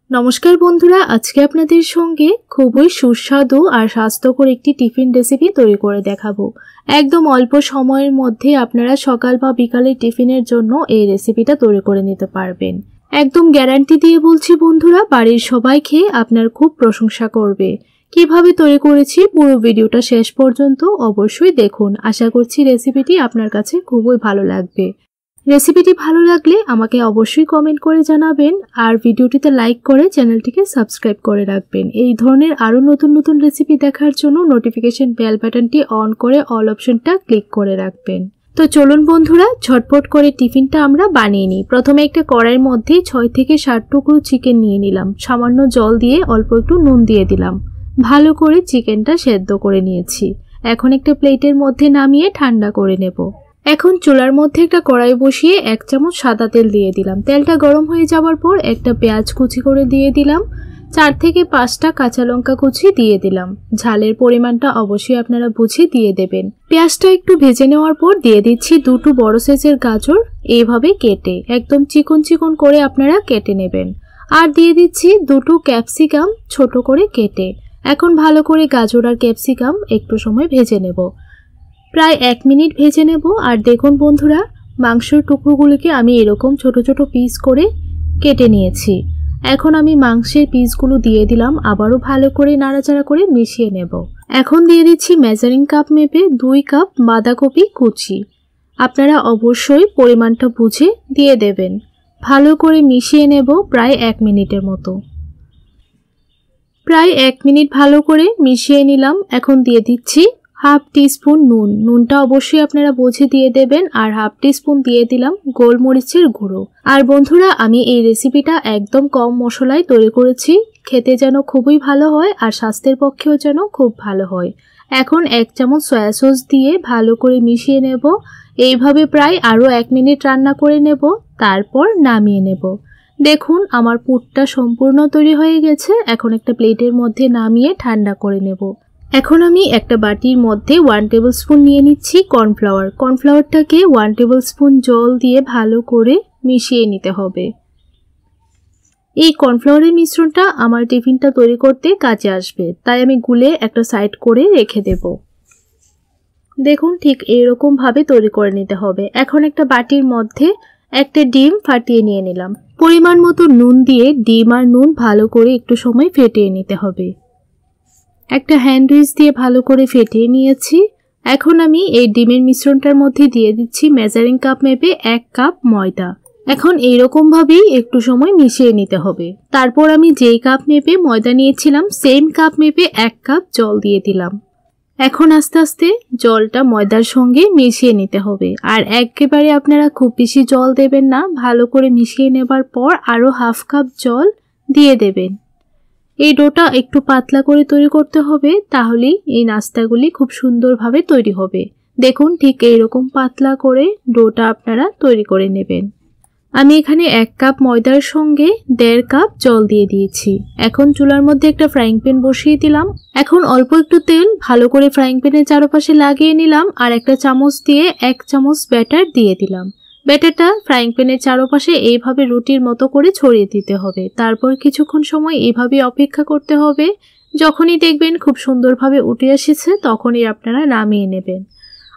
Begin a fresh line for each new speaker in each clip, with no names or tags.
নমস্কার বন্ধুরা, আজকে আপনাদের সঙ্গে খুবই সুস্বাদু আর স্বাস্থ্যকর একটি টিফিন রেসিপি তৈরি করে দেখাবো। একদম অল্প সময়ের মধ্যে আপনারা সকাল বা বিকালের টিফিনের জন্য এই রেসিপিটা তৈরি করে নিতে পারবেন। একদম গ্যারান্টি দিয়ে বলছি বন্ধুরা, বাড়ির সবাই খেয়ে আপনার খুব প্রশংসা করবে। কিভাবে তৈরি করেছি পুরো ভিডিওটা শেষ পর্যন্ত অবশ্যই দেখুন। আশা করছি রেসিপিটি আপনার কাছে খুবই ভালো লাগবে। রেসিপিটি ভালো লাগলে আমাকে অবশ্যই কমেন্ট করে জানাবেন আর ভিডিওটিতে লাইক করে চ্যানেলটিকে সাবস্ক্রাইব করে রাখবেন। এই ধরনের আরো নতুন নতুন রেসিপি দেখার জন্য নোটিফিকেশন বেল বাটনটি অন করে অল অপশনটা ক্লিক করে রাখবেন। তো চলুন বন্ধুরা, ঝটপট করে টিফিনটা আমরা বানিয়ে নিই। প্রথমে একটা কড়াইয়ের মধ্যে 6 থেকে 7 টুকরো চিকেন নিয়ে নিলাম। সামান্য জল দিয়ে অল্প একটু নুন দিয়ে দিলাম। ভালো করে চিকেনটা সেদ্ধ করে নিয়েছি। এখন একটা প্লেটের মধ্যে নামিয়ে ঠান্ডা করে নেব। এখন চুলার মধ্যে একটা কড়াই বসিয়ে 1 চামচ সাদা তেল দিয়ে দিলাম। তেলটা গরম হয়ে যাওয়ার পর একটা পেঁয়াজ কুচি করে দিয়ে দিলাম। 4 থেকে 5টা কাঁচা লঙ্কা কুচি দিয়ে দিলাম। ঝালের পরিমাণটা অবশ্যই আপনারা বুঝে দিয়ে দেবেন। পেঁয়াজটা একটু ভেজে নেওয়ার পর দিয়ে দিচ্ছি 2টো বড় সাইজের গাজর, এইভাবে কেটে একদম চিকন চিকন করে আপনারা কেটে নেবেন। আর দিয়ে দিচ্ছি 2টো ক্যাপসিকাম ছোট করে কেটে। এখন ভালো করে গাজর আর ক্যাপসিকাম একটু সময় ভেজে নেব। প্রায় 1 মিনিট ভেজে নেব। আর দেখুন বন্ধুরা, মাংসের টুকরোগুলোকে আমি এরকম ছোট ছোট পিস করে কেটে নিয়েছি। এখন আমি মাংসের পিসগুলো দিয়ে দিলাম। আবারও ভালো করে নাড়াচাড়া করে মিশিয়ে নেব। এখন দিয়ে দিচ্ছি মেজারিং কাপ মেপে 2 কাপ বাঁধাকপি কুচি। আপনারা অবশ্যই পরিমাণটা বুঝে দিয়ে দেবেন। ভালো করে মিশিয়ে নেব প্রায় 1 মিনিটের মতো। প্রায় 1 মিনিট ভালো করে মিশিয়ে নিলাম। এখন দিয়ে দিচ্ছি হাফ টিস্পুন নুন। নুনটা অবশ্যই আপনারা বুঝে দিয়ে দেবেন। আর হাফ টিস্পুন দিয়ে দিলাম গোলমরিচের গুঁড়ো। আর বন্ধুরা, আমি এই রেসিপিটা একদম কম মশলায় তৈরি করেছি। খেতে যেন খুবই ভালো হয় আর স্বাস্থ্যের পক্ষেও যেন খুব ভালো হয়। এখন 1 চামচ সয়া সস দিয়ে ভালো করে মিশিয়ে নেব। এইভাবে প্রায় আরও 1 মিনিট রান্না করে নেব, তারপর নামিয়ে নেব। দেখুন আমার পুরটা সম্পূর্ণ তৈরি হয়ে গেছে। এখন একটা প্লেটের মধ্যে নামিয়ে ঠান্ডা করে নেব। এখন আমি একটা বাটির মধ্যে 1 টেবিল স্পুন নিয়ে নিচ্ছি কর্নফ্লাওয়ার। কর্নফ্লাওয়ারটাকে 1 টেবিল স্পুন জল দিয়ে ভালো করে মিশিয়ে নিতে হবে। এই কর্নফ্লাওয়ারের মিশ্রণটা আমার টিফিনটা তৈরি করতে কাজে আসবে, তাই আমি গুলে একটা সাইড করে রেখে দেব। দেখুন ঠিক এইরকম ভাবে তৈরি করে নিতে হবে। এখন একটা বাটির মধ্যে একটা ডিম ফাটিয়ে নিয়ে নিলাম। পরিমাণ মতো নুন দিয়ে ডিম আর নুন ভালো করে একটু সময় ফেটিয়ে নিতে হবে। একটা হ্যান্ড উইচ দিয়ে ভালো করে ফেটিয়ে নিয়েছি। এখন আমি এই ডিমের মিশ্রণটার মধ্যে দিয়ে দিচ্ছি মেজারিং কাপ মেপে 1 কাপ ময়দা। এখন এইরকম ভাবেই একটু সময় মিশিয়ে নিতে হবে। তারপর আমি যেই কাপ মেপে ময়দা নিয়েছিলাম সেম কাপ মেপে 1 কাপ জল দিয়ে দিলাম। এখন আস্তে আস্তে জলটা ময়দার সঙ্গে মিশিয়ে নিতে হবে। আর একেবারে আপনারা খুব বেশি জল দেবেন না। ভালো করে মিশিয়ে নেবার পর আরও হাফ কাপ জল দিয়ে দেবেন। এই ডোটা একটু পাতলা করে তৈরি করতে হবে, তাহলেই এই নাস্তাগুলি খুব সুন্দরভাবে তৈরি হবে। দেখুন ঠিক এইরকম পাতলা করে ডোটা আপনারা তৈরি করে নেবেন। আমি এখানে 1 কাপ ময়দার সঙ্গে 1.5 কাপ জল দিয়ে দিয়েছি। এখন চুলার মধ্যে একটা ফ্রাইং প্যান বসিয়ে দিলাম। এখন অল্প একটু তেল ভালো করে ফ্রাইং প্যানের চারপাশে লাগিয়ে নিলাম। আর একটা চামচ দিয়ে 1 চামচ ব্যাটার দিয়ে দিলাম। ব্যাটারটা ফ্রাইং প্যানের চারপাশে এইভাবে রুটির মতো করে ছড়িয়ে দিতে হবে। তারপর কিছুক্ষণ সময় এইভাবে অপেক্ষা করতে হবে। যখনই দেখবেন খুব সুন্দরভাবে উঠে এসেছে তখনই আপনারা নামিয়ে নেবেন।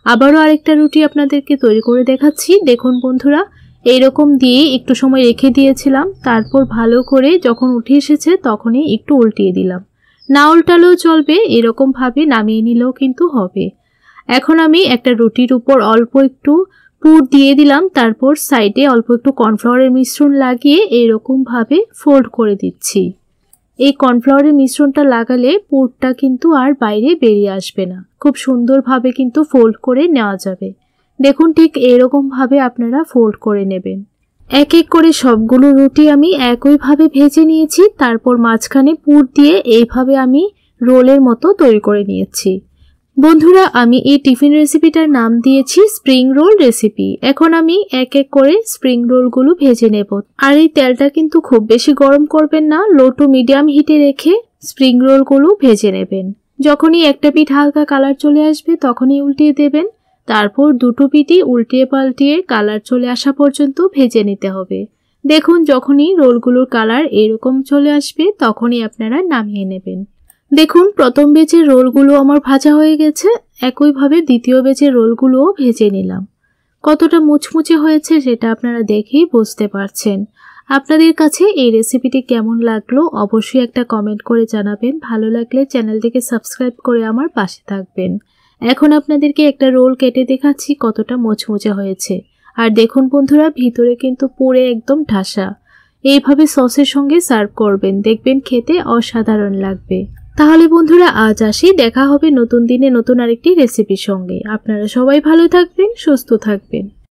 আবারও আরেকটা রুটি আপনাদেরকে তৈরি করে দেখাচ্ছি। দেখুন বন্ধুরা, এইরকম দিয়ে একটু সময় রেখে দিয়েছিলাম। তারপর ভালো করে যখন উঠে এসেছে তখনই একটু উল্টিয়ে দিলাম। না উল্টালেও চলবে, এরকম ভাবে নামিয়ে নিলেও কিন্তু হবে। এখন আমি একটা রুটির উপর অল্প একটু পুর দিয়ে দিলাম। তারপর সাইডে অল্প একটু কর্নফ্লাওয়ারের মিশ্রণ লাগিয়ে এইরকম ভাবে ফোল্ড করে দিচ্ছি। এই কর্নফ্লাওয়ারের মিশ্রণটা লাগালে পুরটা কিন্তু আর বাইরে বেরিয়ে আসবে না। খুব সুন্দরভাবে কিন্তু ফোল্ড করে নেওয়া যাবে। দেখুন ঠিক এরকম ভাবে আপনারা ফোল্ড করে নেবেন। এক এক করে সবগুলো রুটি আমি একইভাবে ভেজে নিয়েছি। তারপর মাঝখানে পুর দিয়ে এইভাবে আমি রোলের মতো তৈরি করে নিয়েছি। বন্ধুরা, আমি এই টিফিন রেসিপিটার নাম দিয়েছি স্প্রিং রোল রেসিপি। এখন আমি এক এক করে স্প্রিং রোলগুলো ভেজে নেব। আর এই তেলটা কিন্তু খুব বেশি গরম করবেন না, লো টু মিডিয়াম হিটে রেখে স্প্রিং রোলগুলো ভেজে নেবেন। যখনই একটা পিঠ হালকা কালার চলে আসবে তখনই উল্টিয়ে দেবেন। তারপর দুটো পিঠই উল্টিয়ে পাল্টিয়ে কালার চলে আসা পর্যন্ত ভেজে নিতে হবে। দেখুন যখনই রোলগুলোর কালার এরকম চলে আসবে তখনই আপনারা নামিয়ে নেবেন। দেখুন প্রথম ব্যাচের রোলগুলো আমার ভাজা হয়ে গেছে, একইভাবে দ্বিতীয় ব্যাচের রোলগুলোও ভেজে নিলাম। কতটা মুচমুচে হয়েছে সেটা আপনারা দেখেই বুঝতে পারছেন। আপনাদের কাছে এই রেসিপিটি কেমন লাগলো অবশ্যই একটা কমেন্ট করে জানাবেন। ভালো লাগলে চ্যানেলটিকে সাবস্ক্রাইব করে আমার পাশে থাকবেন। এখন আপনাদেরকে একটা রোল কেটে দেখাচ্ছি কতটা মুচমুচে হয়েছে। আর দেখুন বন্ধুরা, ভিতরে কিন্তু পুরো একদম ঠাসা। এইভাবে সসের সঙ্গে সার্ভ করবেন, দেখবেন খেতে অসাধারণ লাগবে। তাহলে বন্ধুরা আজ আসি, দেখা হবে নতুন দিনে নতুন আরেকটি রেসিপির সঙ্গে। আপনারা সবাই ভালো থাকবেন, সুস্থ থাকবেন।